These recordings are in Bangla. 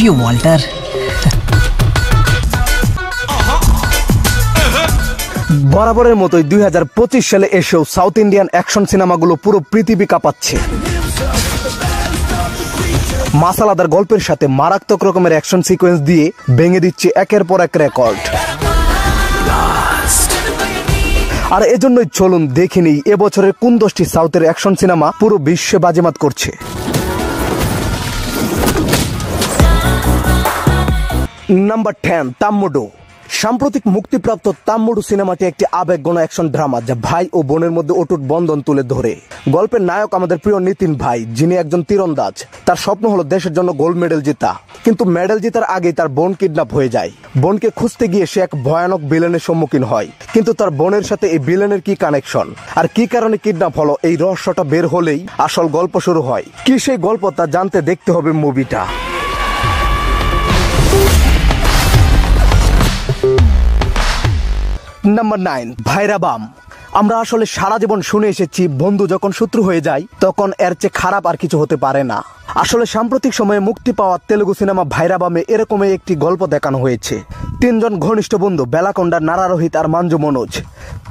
You Walter. বরাবরের মতোই 2025 সালে এসেও সাউথ ইন্ডিয়ান অ্যাকশন সিনেমাগুলো পুরো পৃথিবী কাঁপাচ্ছে। মাসালাদার গল্পের সাথে মারাত্মক রকমের অ্যাকশন সিকোয়েন্স দিয়ে ভেঙে দিচ্ছে একের পর এক রেকর্ড। আর এজন্যই চলুন দেখে নিই এবছরের কোন 10টি সাউথের অ্যাকশন সিনেমা পুরো বিশ্বে বাজিমাত করছে। নাম্বার 10, তাম্মুডু। সাম্প্রতিক মুক্তিপ্রাপ্ত তাম্মুডু সিনেমাটি একটি আবেগঘন অ্যাকশন ড্রামা, যা ভাই ও বোনের মধ্যে অটুট বন্ধন তুলে ধরে। গল্পের নায়ক আমাদের প্রিয় নিতিন ভাই, যিনি একজন তীরন্দাজ। তার স্বপ্ন হলো দেশের জন্য গোল্ড মেডেল জেতা, কিন্তু মেডেল জেতার আগেই তার বোন কিডন্যাপ হয়ে যায়। বোনকে খুঁজতে গিয়ে সে এক ভয়ানক ভিলেনের সম্মুখীন হয়, কিন্তু তার বোনের সাথে এই ভিলেনের কি কানেকশন আর কি কারণে কিডন্যাপ হলো, এই রহস্যটা বের হলেই আসল গল্প শুরু হয়। কি সেই গল্প তা জানতে দেখতে হবে মুভিটা। নাম্বার 9, ভাইরাবাম। আমরা আসলে সারা জীবন শুনে এসেছি বন্ধু যখন শত্রু হয়ে যায় তখন এর চেয়ে খারাপ আর কিছু হতে পারে না। আসলে সাম্প্রতিক সময়ে মুক্তি পাওয়া তেলুগু সিনেমা ভাইরাবামে এরকমই একটি গল্প দেখানো হয়েছে। 3 জন ঘনিষ্ঠ বন্ধু বেলাকোন্ডা, নারারোহিত আর মাঞ্জু মনোজ।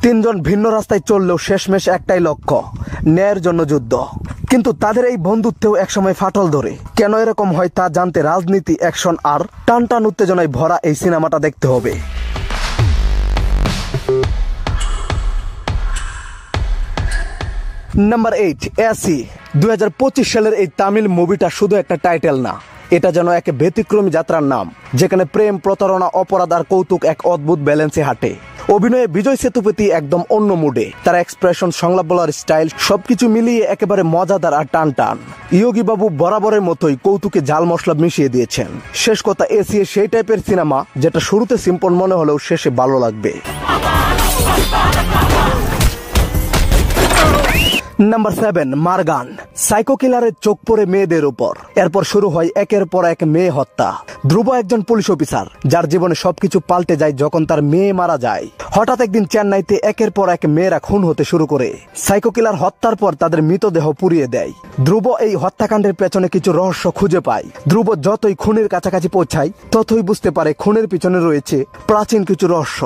3 জন ভিন্ন রাস্তায় চললেও শেষমেশ একটাই লক্ষ্য, ন্যায়ের জন্য যুদ্ধ। কিন্তু তাদের এই বন্ধুত্বেও একসময় ফাটল ধরে। কেন এরকম হয় তা জানতে রাজনীতি, অ্যাকশন আর টান টান উত্তেজনায় ভরা এই সিনেমাটা দেখতে হবে। Number 8, AC. 2025 সালের এই তামিল মুভিটা শুধু একটা টাইটেল না, এটা যেন এক ব্যতিক্রমী যাত্রার নাম, যেখানে প্রেম, প্রতারণা, অপরাধ আর কৌতুক এক অদ্ভুত ব্যালেন্সে হাঁটে। অভিনয়ে বিজয় সেতুপতি একদম অন্য মুডে, তার এক্সপ্রেশন, সংলাপ বলার স্টাইল সবকিছু মিলিয়ে একেবারে মজাদার আর টান টান। ইয়োগী বাবু বরাবরের মতোই কৌতুকে ঝাল মশলা মিশিয়ে দিয়েছেন। শেষ কথা, এসি সেই টাইপের সিনেমা যেটা শুরুতে সিম্পল মনে হলেও শেষে ভালো লাগবে। নাম্বার 7, মারগান। সাইকো কিলারের চোখ পড়ে মেয়েদের উপর, এরপর শুরু হয় একের পর এক মেয়ে হত্যা। ধ্রুব একজন পুলিশ অফিসার, যার জীবনে সবকিছু পাল্টে যায় যখন তার মেয়ে মারা যায়। হঠাৎ একদিন চেন্নাইতে একের পর এক মেয়েরা খুন হতে শুরু করে। সাইকো কিলার হত্যার পর তাদের মৃতদেহ পুড়িয়ে দেয়। ধ্রুব এই হত্যাকাণ্ডের পেছনে কিছু রহস্য খুঁজে পায়। ধ্রুব যতই খুনের কাছাকাছি পৌঁছায় ততই বুঝতে পারে খুনের পিছনে রয়েছে প্রাচীন কিছু রহস্য।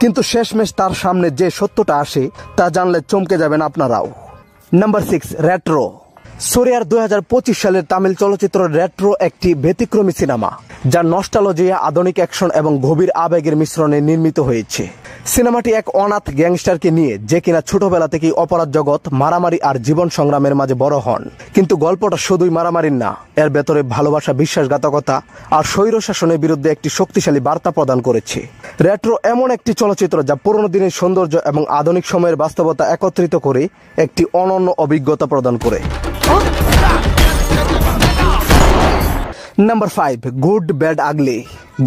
কিন্তু শেষমেশ তার সামনে যে সত্যটা আসে তা জানলে চমকে যাবেন আপনারাও। Number 6, retro. সোরিয়ার 2025 সালের তামিল চলচ্চিত্র রেট্রো একটি ব্যতিক্রমী সিনেমা, যা নস্টালজিয়া, আধুনিক অ্যাকশন এবং গভীর আবেগের মিশ্রণে নির্মিত হয়েছে। সিনেমাটি এক অনাথ গ্যাংস্টারকে নিয়ে, যে কিনা ছোটবেলা থেকেই অপরাধ জগৎ, মারামারি আর জীবন সংগ্রামের মাঝে বড় হন। কিন্তু গল্পটা শুধুই মারামারির না, এর ভেতরে ভালোবাসা, বিশ্বাসঘাতকতা আর স্বৈরশাসনের বিরুদ্ধে একটি শক্তিশালী বার্তা প্রদান করেছে। রেট্রো এমন একটি চলচ্চিত্র যা পুরনো দিনের সৌন্দর্য এবং আধুনিক সময়ের বাস্তবতা একত্রিত করে একটি অনন্য অভিজ্ঞতা প্রদান করে। নাম্বার 5, গুড ব্যাড আগলি।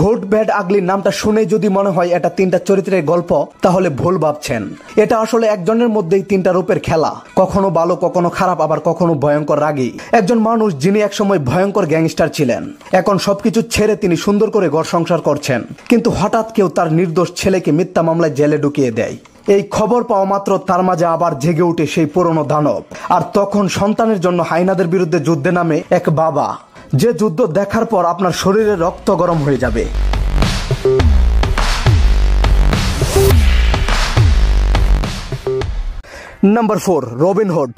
গুড ব্যাড আগলি নামটা শুনে যদি মনে হয় এটা 3টা চরিত্রের গল্প, তাহলে ভুল ভাবছেন। এটা আসলে একজনের মধ্যেই 3টা রূপের খেলা, কখনো ভালো, কখনো খারাপ, আবার কখনো ভয়ঙ্কর রাগী। একজন মানুষ যিনি একসময় ভয়ঙ্কর গ্যাংস্টার ছিলেন, এখন সবকিছু ছেড়ে তিনি সুন্দর করে ঘর সংসার করছেন, কিন্তু হঠাৎ কেউ তার নির্দোষ ছেলেকে মিথ্যা মামলায় জেলে ঢুকিয়ে দেয়। এই খবর পাওয়া মাত্র তার মাঝে আবার জেগে উঠে সেই পুরনো দানব। আর তখন সন্তানের জন্য হাইনাদের বিরুদ্ধে যুদ্ধে নামে এক বাবা, যে যুদ্ধ দেখার পর আপনার শরীরে রক্ত গরম হয়ে যাবে। Number 4, Robin Hood.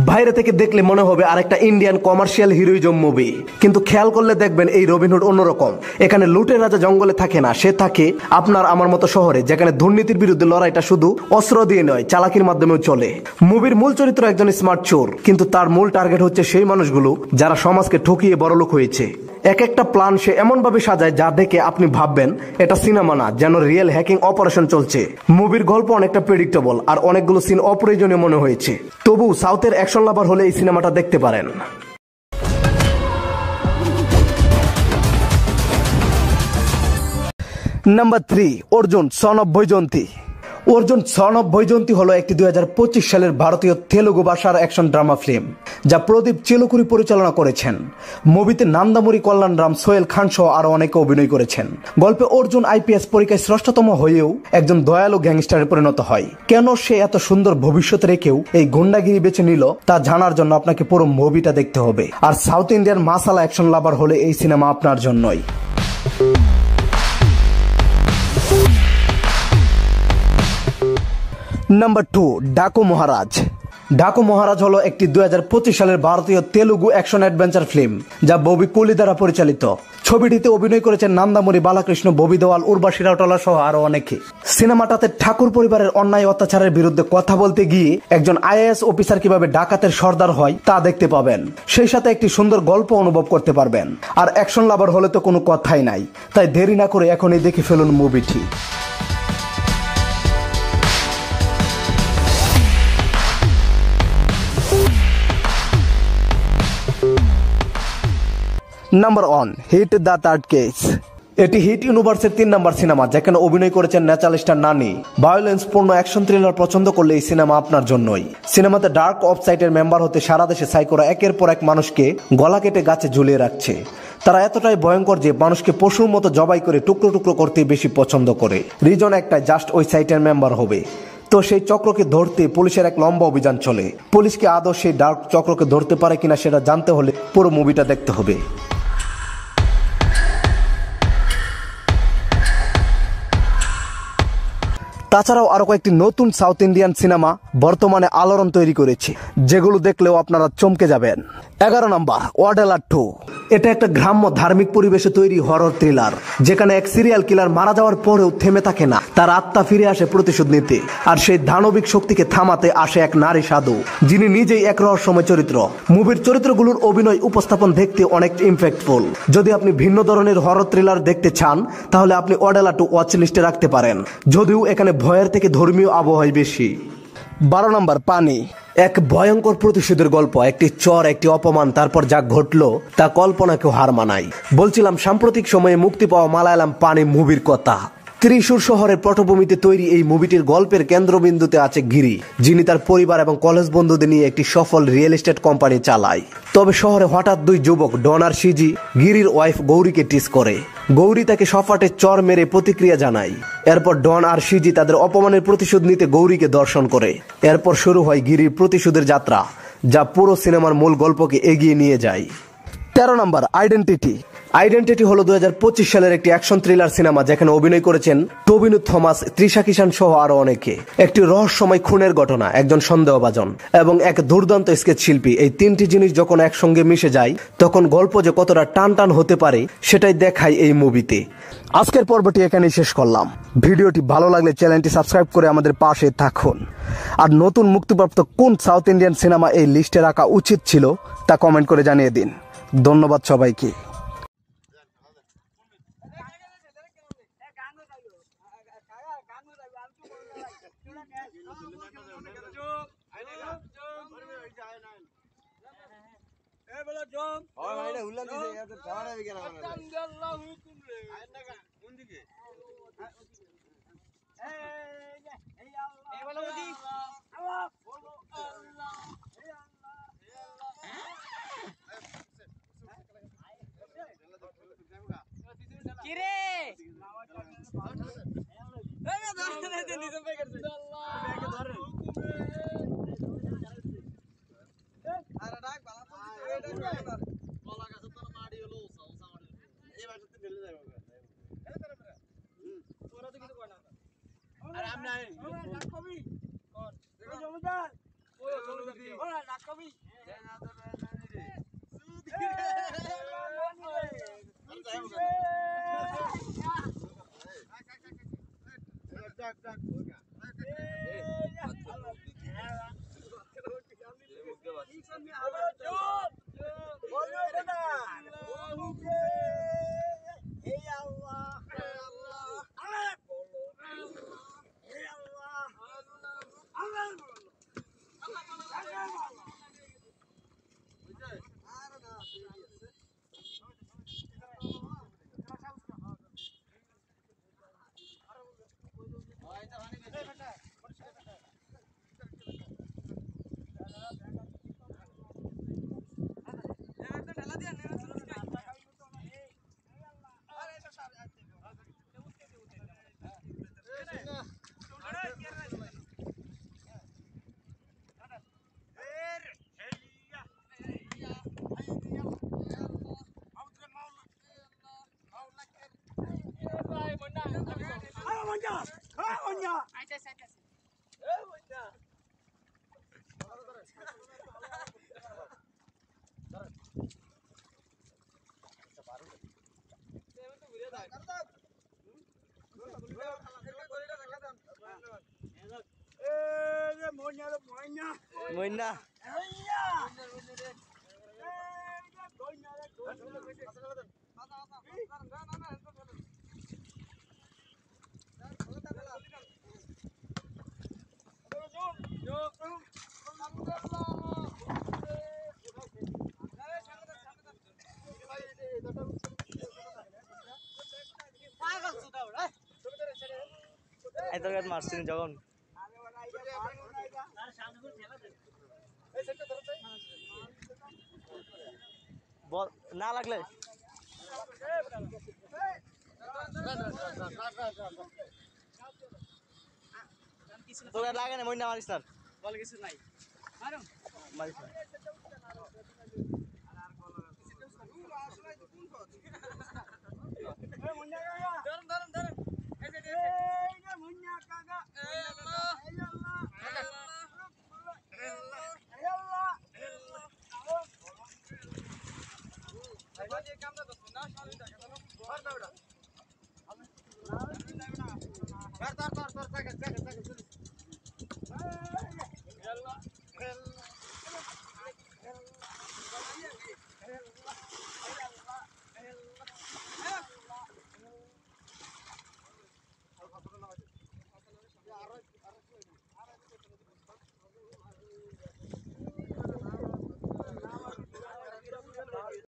বাইরে থেকে দেখলে মনে হবে আরেকটা ইন্ডিয়ান কমার্শিয়াল হিরোইজম মুভি, কিন্তু খেয়াল করলে দেখবেন এই রবিনহুড অন্যরকম। এখানে লুটের রাজা জঙ্গলে থাকে না, সে থাকে আপনার আমার মতো শহরে, যেখানে দুর্নীতির বিরুদ্ধে লড়াইটা শুধু অস্ত্র দিয়ে নয়, চালাকির মাধ্যমেও চলে। মুভির মূল চরিত্র একজন স্মার্ট চোর, কিন্তু তার মূল টার্গেট হচ্ছে সেই মানুষগুলো যারা সমাজকে ঠকিয়ে বড়লোক হয়েছে। এক একটা প্ল্যান সে এমন ভাবে সাজায় যা দেখে আপনি ভাববেন এটা সিনেমা না, যেন রিয়েল হ্যাকিং অপারেশন চলছে। মুভির গল্প অনেকটা প্রেডিক্টেবল আর অনেকগুলো সিন অপ্রয়োজনীয় মনে হয়েছে, তবু সাউথের অ্যাকশন লাভার হলে এই সিনেমাটা দেখতে পারেন। Number 3, Arjun son of Vaijayanti. Arjun son of Vaijayanti হলো একটি 2025 সালের ভারতীয় তেলুগু ভাষার অ্যাকশন ড্রামা ফিল্ম, যা প্রদীপ চিলুকুরি পরিচালনা করেছেন। মুভিতে নান্দামুরি কল্যাণ রাম, সোহেল খান সহ আরো অনেকে অভিনয় করেছেন। গল্পে অর্জুন আইপিএস পরীক্ষায় শ্রেষ্ঠতম হয়েও একজন দয়ালু গ্যাংস্টারে পরিণত হয়। কেন সে এত সুন্দর ভবিষ্যৎ রেখেও এই গুন্ডাগিরি বেছে নিল তা জানার জন্য আপনাকে পুরো মুভিটা দেখতে হবে। আর সাউথ ইন্ডিয়ান মাসালা অ্যাকশন লাভার হলে এই সিনেমা আপনার জন্যই। নাম্বার 2, ডাকু মহারাজ। ডাকু মহারাজ হলো একটি 2025 সালের ভারতীয় তেলুগু অ্যাকশন অ্যাডভেঞ্চার ফিল্ম, যা ববি কোহলি দ্বারা পরিচালিত। ছবিটিতে অভিনয় করেছেন নান্দামুরি বালাকৃষ্ণ, ববি দেওয়াল, উর্বশী রাউটেলা সহ আরো অনেকে। সিনেমাটাতে ঠাকুর পরিবারের অন্যায় অত্যাচারের বিরুদ্ধে কথা বলতে গিয়ে একজন আইএএস অফিসার কিভাবে ডাকাতের সর্দার হয় তা দেখতে পাবেন। সেই সাথে একটি সুন্দর গল্প অনুভব করতে পারবেন। আর অ্যাকশন লাভার হলে তো কোনো কথাই নাই, তাই দেরি না করে এখনই দেখে ফেলুন মুভিটি। Number 1, hit the third case. এটি হিট ইউনিভার্সের 3 নম্বর সিনেমা, যেখানে অভিনয় করেছেন ন্যাচারাল স্টার নানি। ভায়োলেন্স পূর্ণ অ্যাকশন থ্রিলার পছন্দ করলে এই সিনেমা আপনার জন্যই। সিনেমাতে ডার্ক ওয়েবসাইটের মেম্বার হতে সারা দেশে সাইকোরা একের পর এক মানুষকে গলা কেটে গাছে ঝুলিয়ে রাখছে। তারা এতটাই ভয়ঙ্কর যে মানুষকে পশুর মতো জবাই করে টুকরো টুকরো করতে বেশি পছন্দ করে। রিজন একটাই, জাস্ট ওই সাইটের মেম্বার হবে। তো সেই চক্রকে ধরতে পুলিশের এক লম্বা অভিযান চলে। পুলিশকে আদৌ সেই ডার্ক চক্রকে ধরতে পারে কিনা সেটা জানতে হলে পুরো মুভিটা দেখতে হবে। তাছাড়াও আরো কয়েকটি নতুন সাউথ ইন্ডিয়ান সিনেমা বর্তমানে আলোড়ন তৈরি করেছে, যেগুলো দেখলেও আপনারা চমকে যাবেন। 11 নম্বর, ওয়াডালা 2। এটা একটা গ্রাম্য ধার্মিক পরিবেশে তৈরি হরর থ্রিলার, যেখানে এক সিরিয়াল কিলার মারা যাওয়ার পরেও থেমে থাকে না। তার আত্মা ফিরে আসে প্রতিশোধ নিতে, আর সেই দানবিক শক্তিকে থামাতে আসে এক নারী সাধু, যিনি নিজেই এক রহস্যময় চরিত্র। মুভির চরিত্রগুলোর অভিনয় উপস্থাপন দেখতে অনেক ইমপ্যাক্টফুল। যদি আপনি ভিন্ন ধরনের হরর থ্রিলার দেখতে চান, তাহলে আপনি ওয়াডালা 2 ওয়াচ লিস্টে রাখতে পারেন, যদিও এখানে ভয়ের থেকে ধর্মীয় আবহাওয়াই বেশি। 12 নম্বর, পানি। এক ভয়ঙ্কর প্রতিশোধের গল্প, একটি চর, একটি অপমান, তারপর যা ঘটলো তা কল্পনাকেও হার মানায়। বলছিলাম সাম্প্রতিক সময়ে মুক্তি পাওয়া মালায়ালাম পানি মুভির কথা। ত্রিশূর শহরের পটভূমিতে তৈরি এই মুভিটির গল্পের কেন্দ্রবিন্দুতে আছে গিরি, যিনি তার পরিবার এবং কলেজ বন্ধুদের নিয়ে একটি সফল রিয়েল এস্টেট কোম্পানি চালায়। তবে শহরে হঠাৎ 2 যুবক, ডন আর সিজি, গিরির ওয়াইফ গৌরীকে টিস করে। গৌরী তাকে সফাটে চর মেরে প্রতিক্রিয়া জানায়। এরপর ডন আর সিজি তাদের অপমানের প্রতিশোধ নিতে গৌরীকে দর্শন করে। এরপর শুরু হয় গিরির প্রতিশোধের যাত্রা, যা পুরো সিনেমার মূল গল্পকে এগিয়ে নিয়ে যায়। 13 নম্বর, আইডেন্টিটি। আইডেন্টিটি হলো 2025 সালের একটি অ্যাকশন থ্রিলার সিনেমা, যেখানে অভিনয় করেছেন টবিনো থমাস, তৃষা কিষান সহ আরো অনেকে। একটি রহস্যময় খুনের ঘটনা, একজন সন্দেহভাজন এবং এক দুর্দান্ত স্কেচ শিল্পী, এই 3টি জিনিস যখন একসঙ্গে মিশে যায়, তখন গল্প যে কতটা টান টান হতে পারে সেটাই দেখায় এই মুভিতে। আজকের পর্বটি এখানেই শেষ করলাম। ভিডিওটি ভালো লাগলে চ্যানেলটি সাবস্ক্রাইব করে আমাদের পাশে থাকুন। আর নতুন মুক্তিপ্রাপ্ত কোন সাউথ ইন্ডিয়ান সিনেমা এই লিস্টে রাখা উচিত ছিল তা কমেন্ট করে জানিয়ে দিন। ধন্যবাদ সবাইকে। মইনা আইতাছে আইতাছে এ মইনা মইনা এই তোর কাছে মারছিস যখন বল না লাগলে তোকে লাগে না মইনা মারিস না বল কিছু নাই মারো মারিস না ধরুন ধরুন ধরুন এই যে মুন্না কাকা এই আল্লাহ এই আল্লাহ আইবাজে কামনা তো না শালি টাকা দাও ধর দাও এটা ধর ধর ধর ধর